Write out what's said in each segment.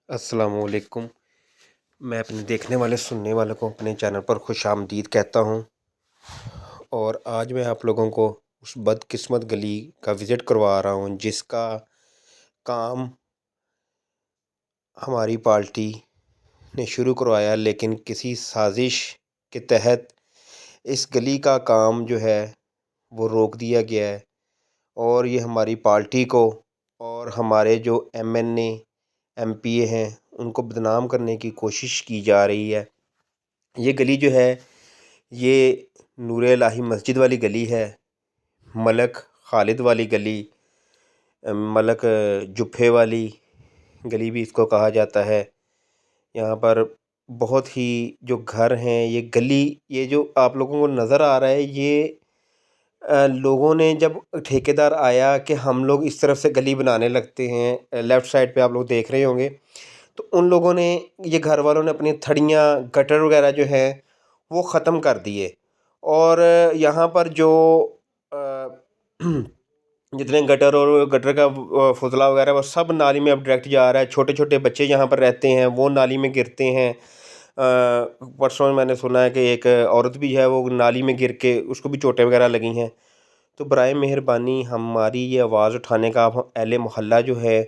अस्सलाम वालेकुम। मैं अपने देखने वाले सुनने वालों को अपने चैनल पर खुश आमदीद कहता हूँ। और आज मैं आप लोगों को उस बदकिस्मत गली का विज़िट करवा रहा हूँ जिसका काम हमारी पार्टी ने शुरू करवाया, लेकिन किसी साजिश के तहत इस गली का काम जो है वो रोक दिया गया है। और ये हमारी पार्टी को और हमारे जो एमएनए एमपीए हैं उनको बदनाम करने की कोशिश की जा रही है। ये गली जो है ये नूरे इलाही मस्जिद वाली गली है, मलक खालिद वाली गली, मलक जुफ़े वाली गली भी इसको कहा जाता है। यहाँ पर बहुत ही जो घर हैं, ये गली, ये जो आप लोगों को नज़र आ रहा है, ये लोगों ने जब ठेकेदार आया कि हम लोग इस तरफ से गली बनाने लगते हैं, लेफ़्ट साइड पे आप लोग देख रहे होंगे, तो उन लोगों ने, ये घर वालों ने अपनी थड़ियाँ गटर वगैरह जो हैं वो ख़त्म कर दिए। और यहाँ पर जो जितने गटर और गटर का फुजला वगैरह वो सब नाली में अब डायरेक्ट जा रहा है। छोटे छोटे बच्चे यहाँ पर रहते हैं, वो नाली में गिरते हैं। परसों मैंने सुना है कि एक औरत भी है, वो नाली में गिर के उसको भी चोटें वगैरह लगी हैं। तो बराए मेहरबानी हमारी ये आवाज़ उठाने का अहले मोहल्ला जो है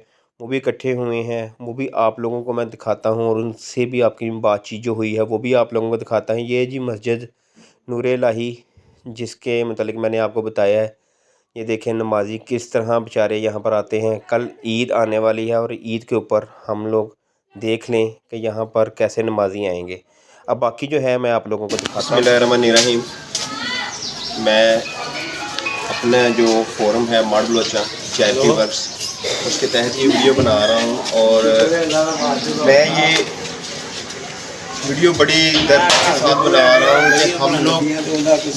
वो भी इकट्ठे हुए हैं, वो भी आप लोगों को मैं दिखाता हूँ और उनसे भी आपकी बातचीत जो हुई है वो भी आप लोगों को दिखाता है। ये जी मस्जिद नूरे इलाही जिसके मतलब मैंने आपको बताया है, ये देखें नमाजी किस तरह बेचारे यहाँ पर आते हैं। कल ईद आने वाली है और ईद के ऊपर हम लोग देख लें कि यहाँ पर कैसे नमाजी आएंगे। अब बाकी जो है मैं आप लोगों को दिखाता हूँ। बिस्मिल्लाहिर्रहमानिर्रहीम। मैं अपना जो फोरम है माड़ बलोचा चैरिटी वर्क्स, उसके तहत ये वीडियो बना रहा हूँ। और मैं ये वीडियो बड़ी दर्द के साथ बना रहा हूँ कि हम लोग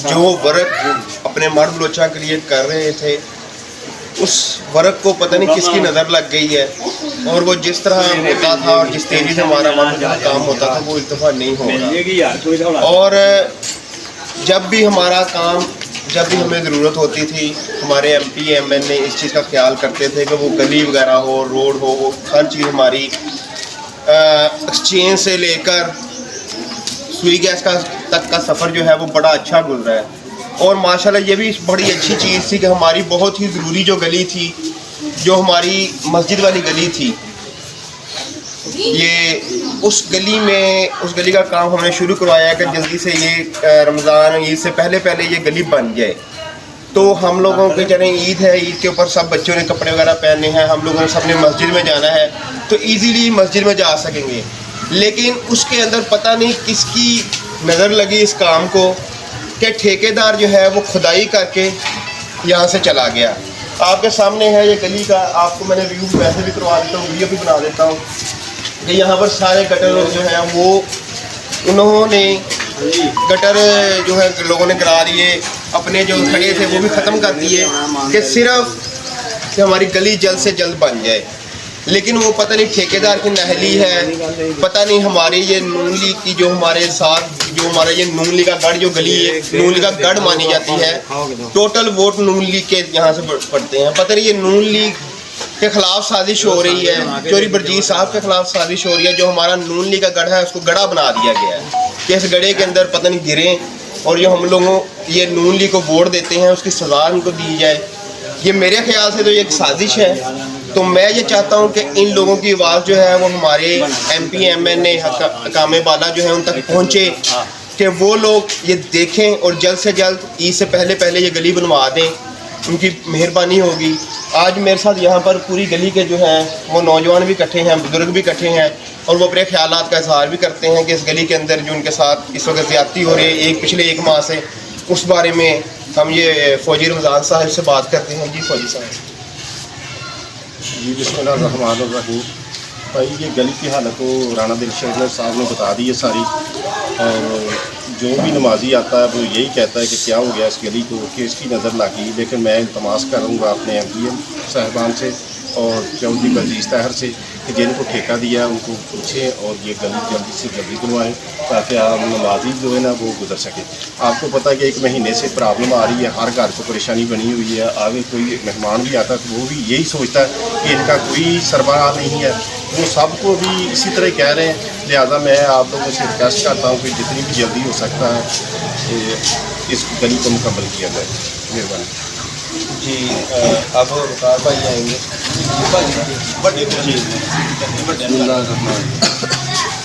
जो वर्क अपने माड़ बलोचा के लिए कर रहे थे, उस वर्क को पता नहीं किसकी नज़र लग गई है और वो जिस तरह होता था और जिस तेज़ी से हमारा माड़ बलोचा काम होता था वो इत्तेफाक नहीं हो रहा। और जब भी हमारा काम, जब भी हमें ज़रूरत होती थी, हमारे एमपी एमएनए इस चीज़ का ख्याल करते थे कि वो गली वगैरह हो, रोड हो, वो हर चीज़ हमारी एक्सचेंज से लेकर सुई गैस का तक का सफ़र जो है वो बड़ा अच्छा गुजरा है। और माशाल्लाह ये भी बड़ी अच्छी चीज़ थी कि हमारी बहुत ही ज़रूरी जो गली थी, जो हमारी मस्जिद वाली गली थी, ये उस गली का काम हमने शुरू करवाया कि जल्दी से ये रमज़ान ईद से पहले पहले ये गली बन जाए। तो हम लोगों के चले ईद है, ईद के ऊपर सब बच्चों ने कपड़े वगैरह पहने हैं, हम लोगों ने सबने मस्जिद में जाना है तो ईज़िली मस्जिद में जा सकेंगे। लेकिन उसके अंदर पता नहीं किसकी नज़र लगी इस काम को कि ठेकेदार जो है वो खुदाई करके यहाँ से चला गया। आपके सामने है ये गली का, आपको मैंने व्यू वैसे भी करवा देता हूँ, वीडियो भी बना देता हूँ कि यहाँ पर सारे गटर जो है वो उन्होंने गटर जो है लोगों ने गिरा दिए, अपने जो खड़े थे वो भी ख़त्म कर दिए कि सिर्फ कि हमारी गली जल्द से जल्द बन जाए। लेकिन वो पता नहीं ठेकेदार की नहली है, पता नहीं हमारे ये नून लीग की जो हमारे साथ जो हमारा ये नून लीग का गढ़ जो गली है, नून लीग का गढ़ मानी जाती है, टोटल वोट नून लीग के यहाँ से पड़ते हैं। पता नहीं ये नून लीग के ख़िलाफ़ साजिश हो रही है, चोरी बरजीत साहब के ख़िलाफ़ साजिश हो रही है। जो हमारा नून लीग का गढ़ है उसको गड़ा बना दिया गया है कि इस गढ़े के अंदर पता नहीं गिरें और जो हम लोगों ये नून लीग को वोट देते हैं उसकी सज़ा उनको दी जाए। ये मेरे ख्याल से तो ये एक साजिश है। तो मैं ये चाहता हूँ कि इन लोगों की आवाज़ जो है वो हमारे एमपी एमएनए हकामे बाला जो है उन तक पहुँचे कि वो लोग ये देखें और जल्द से जल्द ईद से पहले पहले ये गली बनवा दें, उनकी मेहरबानी होगी। आज मेरे साथ यहाँ पर पूरी गली के जो हैं वो नौजवान भी इकट्ठे हैं, बुज़ुर्ग भी इकट्ठे हैं और वो अपने ख्यालात का इजहार भी करते हैं कि इस गली के अंदर जो उनके साथ इस वक्त ज़्यादती हो रही है पिछले एक माह से, उस बारे में हम ये फ़ौजी रमज़ान साहब से बात करते हैं। जी फ़ौजी साहब। जी बिस्मिल्लाहिर्रहमानिर्रहीम। भाई ये गली की हालत तो राना दिलशद साहब ने बता दी है सारी, और जो भी नमाजी आता है वो यही कहता है कि क्या हो गया इस गली को, कि इसकी नज़र लगी। लेकिन मैं इल्तमास करूँगा अपने एमपीएम साहबान से और चौधरी बजीज़ ताहिर से कि जिनको ठेका दिया उनको पूछें और ये गली जल्दी से जल्दी बनवाएँ ताकि हम नमाजी जो है ना वो गुजर सके। आपको पता है कि एक महीने से प्रॉब्लम आ रही है, हर घर को परेशानी बनी हुई है। आगे कोई मेहमान भी आता है तो वो भी यही सोचता है कि इनका कोई सरबराह नहीं है, वो सबको भी इसी तरह कह रहे हैं। लिहाजा मैं आप लोगों से रिक्वेस्ट करता हूँ कि जितनी भी जल्दी हो सकता है इस गली को मुकम्मल किया जाए। मेहरबानी जी। अब वकार भाई आएंगे।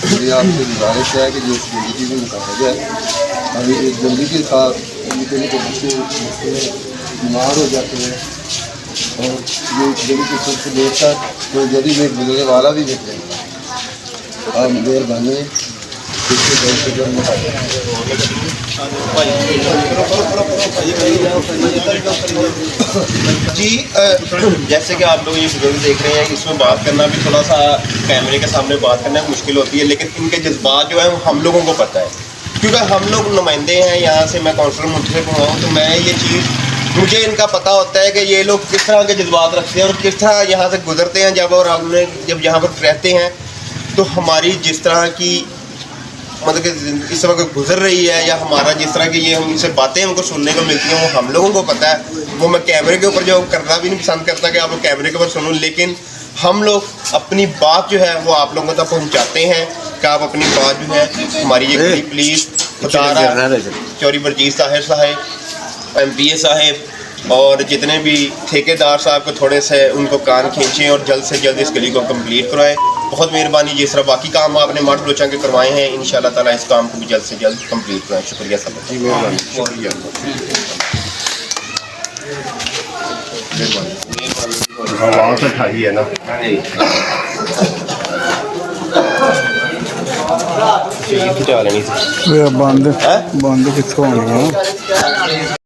मेरी आपसे गुजारिश है कि जो ज़िंदगी में मुकाबला जाए अभी एक जल्दी के साथ निकलने के बच्चे बीमार हो जाते हैं और ये जल्दी के सुख से देर तक तो जल्दी में गुजरने वाला भी देख जाएगा। आप मेहरबानी इससे जल्द से जल्द मुकाबला जी। जैसे कि आप लोग ये वीडियो देख रहे हैं, इसमें बात करना भी थोड़ा सा कैमरे के सामने बात करना मुश्किल होती है, लेकिन इनके जज्बात जो है वो हम लोगों को पता है, क्योंकि हम लोग नुमाइंदे हैं यहाँ से। मैं काउंसलर मुंतखब हुआ हूँ, तो मैं ये चीज़ मुझे इनका पता होता है कि ये लोग किस तरह के जज्बात रखते हैं और किस तरह यहाँ से गुजरते हैं और हमने जब यहाँ पर रहते हैं तो हमारी जिस तरह की मतलब कि इस वक्त गुजर रही है या हमारा जिस तरह की ये हमसे बातें हमको सुनने को मिलती हैं वो हम लोगों को पता है। वो मैं कैमरे के ऊपर जो करना भी नहीं पसंद करता कि आप लोग कैमरे के ऊपर सुनूं, लेकिन हम लोग अपनी बात जो है वो आप लोगों तक पहुंचाते हैं कि आप अपनी बात जो है हमारी ये गली प्लीज़ चौधरी बरजीत साहब MPA साहब और जितने भी ठेकेदार साहब को थोड़े से उनको कान खींचें और जल्द से जल्द इस गली को कंप्लीट करवाएं। बहुत मेहरबानी। जिस तरह बाकी काम आपने मार्ट बलोचा के करवाए हैं, इंशाल्लाह ताला इस काम को भी जल्द से जल्द कंप्लीट कराएं। शुक्रिया सब। जी मेहरबानी, शुक्रिया। आवाज़ उठाई है ना खिंचा लेनी थी। बंद कितों आनी है।